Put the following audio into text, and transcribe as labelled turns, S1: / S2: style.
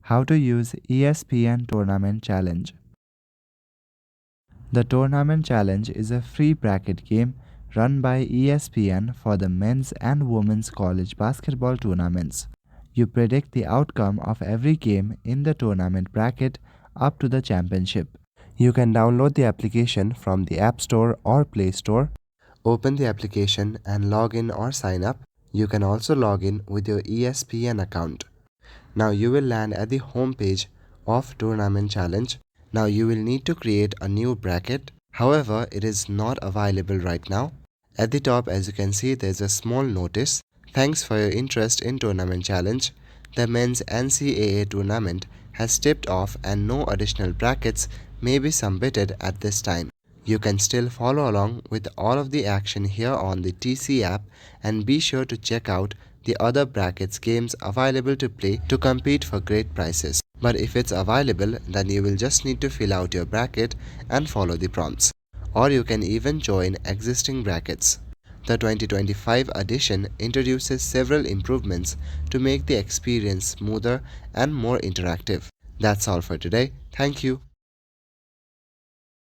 S1: How to use ESPN Tournament Challenge. The Tournament Challenge is a free bracket game run by ESPN for the men's and women's college basketball tournaments. You predict the outcome of every game in the tournament bracket up to the championship. You can download the application from the App Store or Play Store. Open the application and log in or sign up. You can also log in with your ESPN account. Now you will land at the home page of Tournament Challenge. Now you will need to create a new bracket. However, it is not available right now. At the top, as you can see, there is a small notice. Thanks for your interest in Tournament Challenge. The men's NCAA tournament has tipped off and no additional brackets may be submitted at this time. You can still follow along with all of the action here on the TC app, and be sure to check out the other brackets games available to play to compete for great prizes. But if it's available, then you will just need to fill out your bracket and follow the prompts. Or you can even join existing brackets. The 2025 edition introduces several improvements to make the experience smoother and more interactive. That's all for today. Thank you.